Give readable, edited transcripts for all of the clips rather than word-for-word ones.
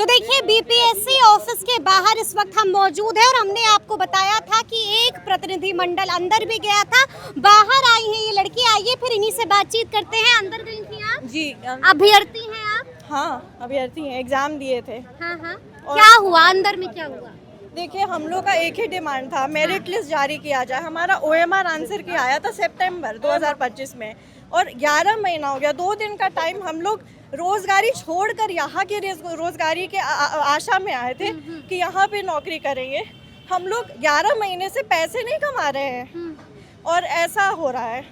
तो देखिए BPSC office के बाहर इस वक्त हम मौजूद हैं और हमने आपको बताया था कि एक प्रतिनिधि मंडल अंदर भी गया था, बाहर आई है ये लड़की। आइए फिर इन्हीं से बातचीत करते हैं। अंदर गई थी आप? जी अभ्यर्थी हैं आप? हाँ, अभ्यर्थी हैं, एग्जाम दिए थे। हाँ हाँ। क्या हुआ अंदर में, क्या हुआ? देखिए, हम लोग का एक ही डिमांड था, मेरिट लिस्ट जारी किया जाए। हमारा ओएमआर आंसर की आया था सितंबर 2025 में और 11 महीना हो गया। 2 दिन का टाइम हम लोग रोजगारी छोड़कर यहाँ की रोजगारी के आशा में आए थे कि यहाँ पे नौकरी करेंगे। हम लोग 11 महीने से पैसे नहीं कमा रहे हैं और ऐसा हो रहा है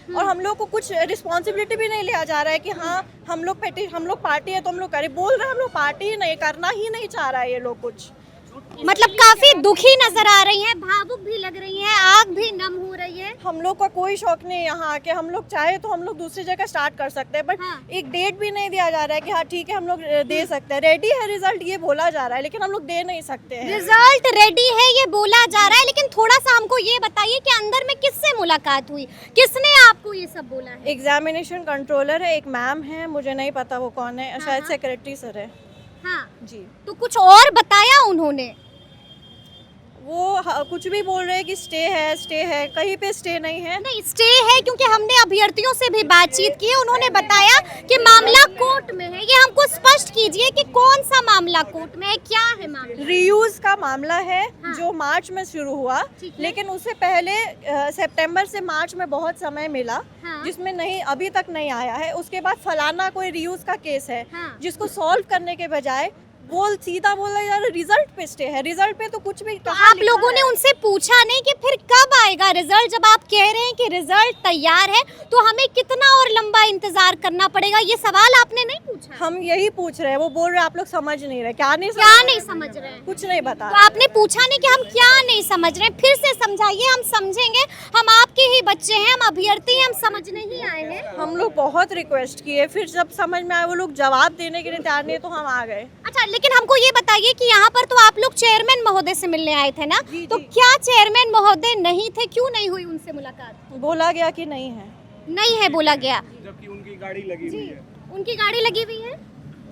और हम लोग को कुछ रिस्पॉन्सिबिलिटी भी नहीं लिया जा रहा है कि हाँ हम लोग पार्टी है तो हम लोग करें। बोल रहे हैं हम लोग पार्टी ही नहीं, करना ही नहीं चाह रहा है ये लोग कुछ। मतलब काफी दुखी नजर आ रही हैं, भावुक भी लग रही हैं, आग भी नम हो रही है। हम लोग का कोई शौक नहीं यहाँ आके, हम लोग चाहे तो हम लोग दूसरी जगह स्टार्ट कर सकते हैं, बट एक डेट भी नहीं दिया जा रहा है कि हाँ ठीक है हम लोग दे सकते हैं। रेडी है रिजल्ट ये बोला जा रहा है, लेकिन हम लोग दे नहीं सकते हैं। रिजल्ट रेडी है ये बोला जा रहा है, लेकिन थोड़ा सा हमको ये बताइए कि अंदर में किससे मुलाकात हुई, किसने आपको ये सब बोला है? एग्जामिनेशन कंट्रोलर है, एक मैम है, मुझे नहीं पता वो कौन है, शायद सेक्रेटरी सर है। हाँ जी। तो कुछ और बताया उन्होंने? वो कुछ भी बोल रहे हैं कि स्टे है, कहीं पे स्टे नहीं है। नहीं स्टे है, क्योंकि हमने अभ्यर्थियों से भी बातचीत की, उन्होंने बताया कि मामला कोर्ट में है। ये हमको स्पष्ट कीजिए कि कौन सा मामला कोर्ट में है, क्या है मामला? रीयूज का मामला है। हाँ। जो मार्च में शुरू हुआ, लेकिन उससे पहले सितंबर से मार्च में बहुत समय मिला। हाँ। जिसमें नहीं अभी तक नहीं आया है। उसके बाद फलाना कोई रीयूज का केस है। हाँ। जिसको सॉल्व करने के बजाय सीधा बोला यार रिजल्ट पे स्टे है। रिजल्ट पे तो कुछ भी तो आप लोगों ने उनसे पूछा नहीं कि फिर कब आएगा रिजल्ट? जब आप कह रहे हैं कि रिजल्ट तैयार है तो हमें कितना और लंबा इंतजार करना पड़ेगा, ये सवाल आपने नहीं पूछा? हम यही पूछ रहे हैं। वो बोल रहे आप लोग समझ नहीं रहे। क्या नहीं समझ रहे हैं? कुछ नहीं बता। तो आपने पूछा नहीं कि हम क्या नहीं समझ रहे हैं? फिर से समझाइए, हम समझेंगे। हम आपके ही बच्चे हैं, हम अभ्यर्थी हैं, हम समझने ही आए हैं। हम लोग बहुत रिक्वेस्ट किए, फिर जब समझ में आया वो लोग जवाब देने के लिए तैयार नहीं, तो हम आ गए। अच्छा, लेकिन हमको ये बताइए कि यहाँ पर तो आप लोग चेयरमैन महोदय से मिलने आए थे ना? जी, तो जी। क्या चेयरमैन महोदय नहीं थे? क्यों नहीं हुई उनसे मुलाकात? बोला गया कि नहीं है। नहीं है बोला गया, जबकि उनकी गाड़ी लगी हुई है। उनकी गाड़ी लगी हुई है।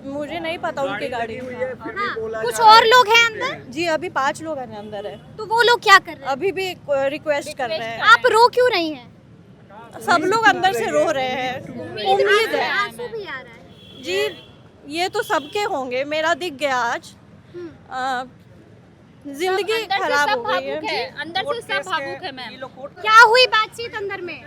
मुझे नहीं पता उनकी गाड़ी। हाँ, कुछ और लोग हैं अंदर? जी, अभी 5 लोग हैं अंदर है। तो वो लोग क्या कर रहे हैं? अभी भी रिक्वेस्ट कर रहे हैं। आप रो क्यों रही हैं? सब लोग अंदर से रो रहे हैं। उम्मीद है। आंसू भी आ रहा है। जी, ये तो सबके होंगे। मेरा दिख गया आज। जिंदगी खराब हो गई है। अंदर से सब भावुक है मैम। क्या हुई बातचीत अंदर में?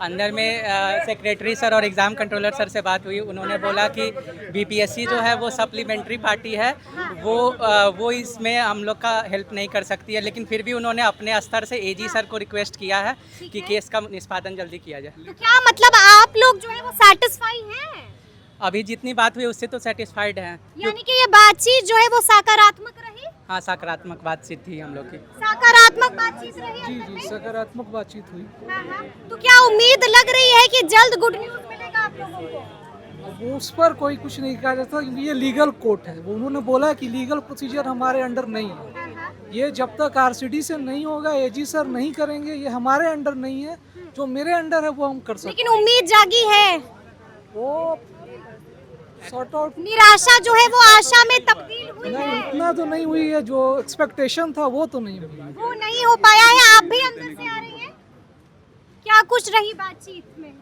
अंदर में सेक्रेटरी सर और एग्ज़ाम कंट्रोलर सर से बात हुई। उन्होंने बोला कि बीपीएससी जो है वो सप्लीमेंट्री पार्टी है, वो इसमें हम लोग का हेल्प नहीं कर सकती है, लेकिन फिर भी उन्होंने अपने स्तर से एजी सर को रिक्वेस्ट किया है कि केस का निष्पादन जल्दी किया जाए। तो क्या मतलब आप लोग जो है वो सेटिस्फाई हैं? अभी जितनी बात हुई उससे तो सेटिस्फाइड हैं। यानी कि ये बातचीत जो है वो सकारात्मक रही? हाँ, सकारात्मक बातचीत थी हम लोग की। सकारात्मक बातचीत रही अंदर में? सकारात्मक बातचीत हुई। हाँ, हाँ। तो क्या उम्मीद लग रही है कि जल्द गुड न्यूज मिलेगा आप लोगों को? अब उस पर कोई कुछ नहीं कहा जाता, क्योंकि ये लीगल कोर्ट है। वो उन्होंने बोला कि लीगल प्रोसीजर हमारे अंडर नहीं है। ये जब तक आरसीडी से नहीं होगा, एजी सर नहीं करेंगे, ये हमारे अंडर नहीं है। जो मेरे अंडर है वो हम कर सकते हैं। लेकिन उम्मीद जागी है, वो सॉर्ट आउट निराशा जो है वो आशा में तब्दील हुई नहीं, है। इतना तो नहीं हुई है। जो एक्सपेक्टेशन था वो तो नहीं हुई। वो नहीं हो पाया है। आप भी अंदर से आ रही हैं? क्या कुछ रही बातचीत में?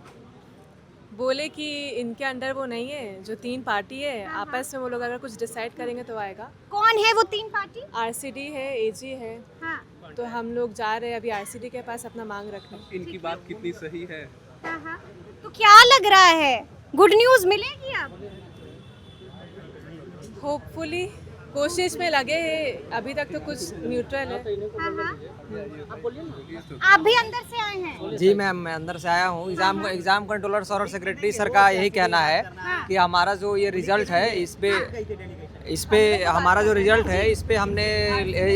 बोले कि इनके अंडर वो नहीं है, जो 3 पार्टी है आपस में वो लोग अगर कुछ डिसाइड करेंगे तो आएगा। कौन है वो 3 पार्टी? आरसीडी है, एजी है। हाँ, तो हम लोग जा रहे हैं अभी आरसीडी के पास अपना मांग रखने। इनकी बात कितनी सही है? हाँ, हाँ। तो क्या लग रहा है, गुड न्यूज मिलेगी अब? होपफुली कोशिश में लगे हैं। अभी तक तो कुछ न्यूट्रल है। हाँ, हाँ। आप भी अंदर से आए हैं? जी मैम, मैं अंदर से आया हूँ। एग्जाम कंट्रोलर सर और सेक्रेटरी सर का यही कहना है कि हमारा जो ये रिजल्ट है इस पे हमारा जो रिजल्ट है इस पे हमने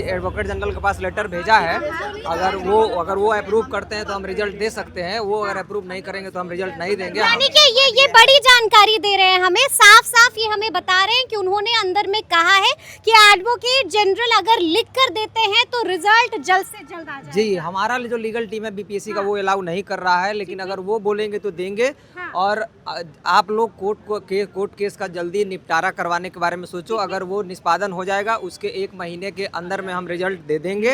एडवोकेट जनरल के पास लेटर भेजा है। अगर वो अप्रूव करते हैं तो हम रिजल्ट दे सकते हैं। वो अगर अप्रूव नहीं करेंगे तो हम रिजल्ट नहीं देंगे। यानी कि ये बड़ी जानकारी दे रहे हैं हमें, साफ साफ ये हमें बता रहे हैं कि उन्होंने अंदर में कहा है कि एडवोकेट जनरल अगर लिख कर देते हैं तो रिजल्ट जल्द से जल्द आ जाएगा। जी, हमारा जो लीगल टीम है बीपीएससी का वो अलाउ नहीं कर रहा है, लेकिन अगर वो बोलेंगे तो देंगे। और आप लोग कोर्ट केस का जल्दी निपटारा करवाने के बारे में सोचो। बच्चों, अगर वो निष्पादन हो जाएगा उसके 1 महीने के अंदर में हम रिजल्ट दे देंगे।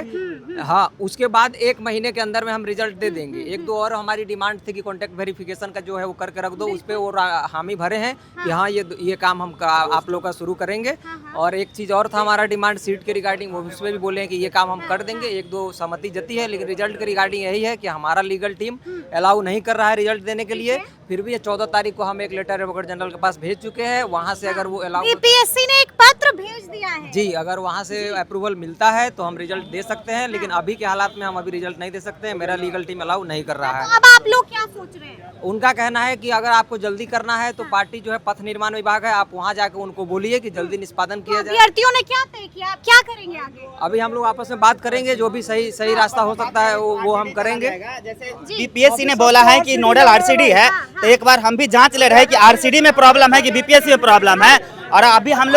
हाँ, उसके बाद 1 महीने के अंदर में हम रिजल्ट दे देंगे। 1-2 और हमारी डिमांड थी कि कॉन्टैक्ट वेरिफिकेशन का जो है वो करके रख दो, उस पर वो हामी भरे हैं कि हाँ ये काम हम आप लोग का शुरू करेंगे। और एक चीज़ और था हमारा डिमांड सीट के रिगार्डिंग, वो उसमें भी बोले हैं कि ये काम हम कर देंगे। 1-2 सहमति जती है, लेकिन रिजल्ट के रिगार्डिंग यही है कि हमारा लीगल टीम अलाउ नहीं कर रहा है रिजल्ट देने के लिए। फिर भी ये 14 तारीख को हम एक लेटर एडवोकेट जनरल के पास भेज चुके हैं। वहाँ से अगर वो अलाउ, बीपीएससी ने एक पत्र भेज दिया है जी, अगर वहाँ से अप्रूवल मिलता है तो हम रिजल्ट दे सकते हैं, लेकिन अभी के हालात में हम अभी रिजल्ट नहीं दे सकते हैं। मेरा लीगल टीम अलाउ नहीं कर रहा है। तो अब आप लोग क्या सोच रहे हैं? उनका कहना है कि अगर आपको जल्दी करना है तो पार्टी जो है पथ निर्माण विभाग है, आप वहाँ जाकर उनको बोलिए कि जल्दी निष्पादन किया जाए। अभ्यर्थियों ने क्या तय किया, आप क्या करेंगे आगे? अभी हम लोग आपस में बात करेंगे, जो भी सही रास्ता हो सकता है वो हम करेंगे। बीपीएससी ने बोला है कि नोडल आरसीडी है, तो एक बार हम भी जांच ले रहे हैं कि आरसीडी में प्रॉब्लम है कि बीपीएससी में प्रॉब्लम है। और अभी हम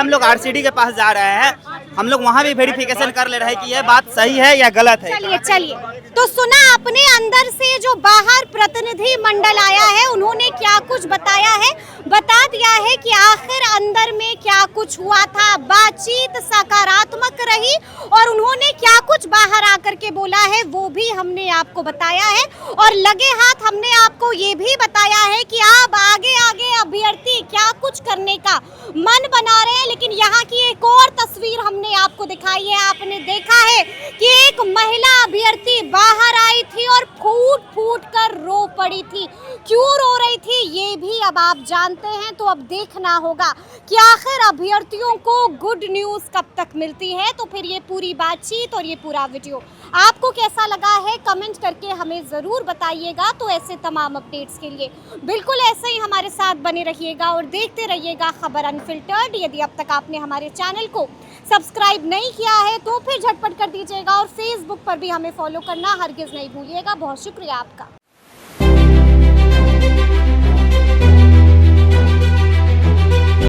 लोग आरसीडी के पास जा रहे हैं, हम लोग वहाँ भी वेरिफिकेशन कर ले रहे हैं कि यह बात सही है या गलत है। चलिए तो सुना आपने, अंदर से जो बाहर प्रतिनिधि मंडल आया है उन्होंने क्या कुछ बताया है, बता दिया है कि आखिर अंदर में क्या कुछ हुआ था। बातचीत सकारात्मक रही और उन्होंने क्या कुछ बाहर आकर के बोला है वो भी हमने आपको बताया है। और लगे हाथ हमने आपको ये भी बताया है कि आप आगे अभ्यर्थी क्या कुछ करने का मन बना रहे हैं। लेकिन यहाँ की एक और तस्वीर हमने आपको दिखाई है। आपने देखा है कि एक महिला अभ्यर्थी बाहर आई थी और फूट कर रो पड़ी थी। क्यों रो रही थी ये भी अब आप जानते हैं, तो अब देखना होगा कि आखिर अभ्यर्थियों को गुड न्यूज़ कब तक मिलती है। तो फिर ये पूरी बातचीत और ये पूरा वीडियो आपको कैसा लगा है कमेंट करके हमें ज़रूर बताइएगा। तो ऐसे तमाम अपडेट्स के लिए बिल्कुल ऐसे ही हमारे साथ बने रहिएगा और देखते रहिएगा खबर अनफिल्टर्ड। यदि अब तक आपने हमारे चैनल को सब्सक्राइब नहीं किया है तो फिर झटपट कर दीजिएगा और फेसबुक पर भी हमें फॉलो करना हरगिज़ नहीं भूलिएगा। बहुत शुक्रिया आपका।